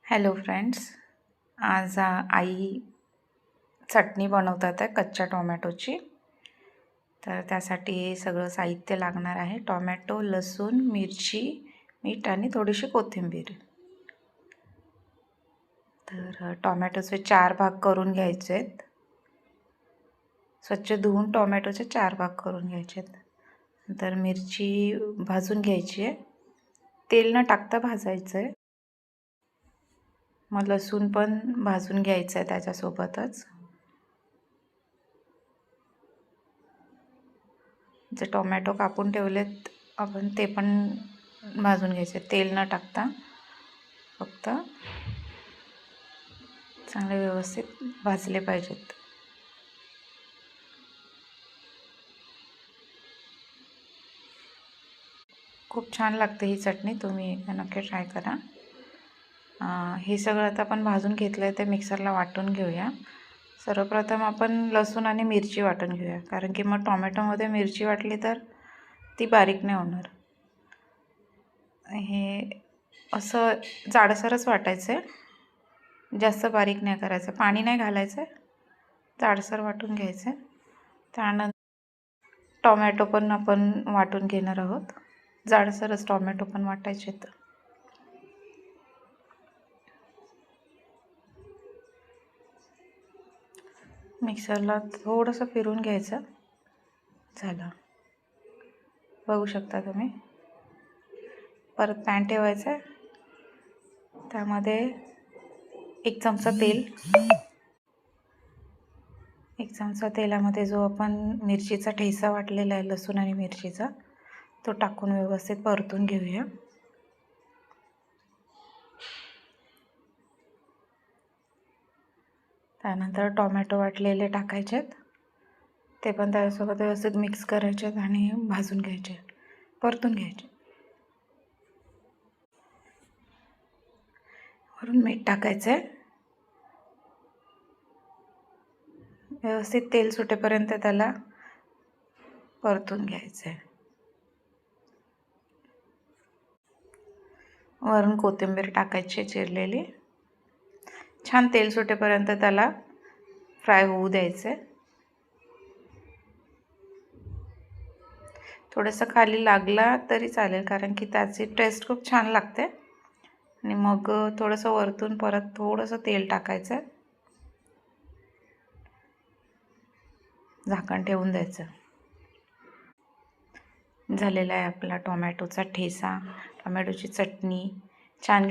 Hello friends, आज आई चटणी बनवतात आहे कच्च्या टोमॅटोची. तर त्यासाठी हे सगळं साहित्य लागणार आहे: टोमॅटो, लसूण, मिरची, मीठ आणि थोडीशी कोथिंबीर. तर टोमॅटोचे 4 भाग करून घ्यायचे आहेत. स्वच्छ धुवून टोमॅटोचे 4 भाग करून घ्यायचे आहेत. नंतर मिरची भाजून घ्यायची आहे, तेल न टाकता भाजायचं आहे. मग लसूण पण भाजून घ्यायचं आहे त्याच्यासोबतच. जे टोमॅटो कापून ठेवलेत आपण ते पण भाजून घ्यायचे, तेल न टाकता. फक्त चांगले व्यवस्थित भाजले पाहिजेत. खूप छान लागते ही चटणी, तुम्ही एकदा नक्की ट्राय करा. हे सगळं आता आपण भाजून घेतलं आहे ते मिक्सरला वाटून घेऊया. सर्वप्रथम आपण लसूण आणि मिरची वाटून घेऊया, कारण की मग टोमॅटोमध्ये मिरची वाटली तर ती बारीक नाही होणार. हे असं जाडसरच वाटायचं आहे, जास्त बारीक नाही करायचं, पाणी नाही घालायचं आहे, जाडसर वाटून घ्यायचं आहे. त्यानंतर टोमॅटो पण आपण वाटून घेणार आहोत, जाडसरच टोमॅटो पण वाटायचे आहेत. मिक्सरला थोडंसं फिरून घ्यायचं. झालं, बघू शकता तुम्ही. परत पॅन ठेवायचं आहे, त्यामध्ये 1 चमचा तेल. 1 चमचा तेलामध्ये जो आपण मिरचीचा ठेचा वाटलेला आहे, लसूण आणि मिरचीचा, तो टाकून व्यवस्थित परतून घेऊया. त्यानंतर टोमॅटो वाटलेले टाकायचे आहेत, ते पण त्याच्यासोबत व्यवस्थित मिक्स करायचे आहेत आणि भाजून घ्यायचे, परतून घ्यायचे. वरून मीठ टाकायचं आहे. व्यवस्थित तेल सुटेपर्यंत त्याला परतून घ्यायचं आहे. वरून कोथिंबीर टाकायची चिरलेली. छान तेल सुटेपर्यंत त्याला फ्राय होऊ द्यायचं आहे. थोडंसं खाली लागला तरी चालेल, कारण की त्याची टेस्ट खूप छान लागते. आणि मग थोडंसं वरतून परत थोडंसं तेल टाकायचं, झाकण ठेवून द्यायचं. झालेला आहे आपला टोमॅटोचा ठेचा, टोमॅटोची चटणी. छान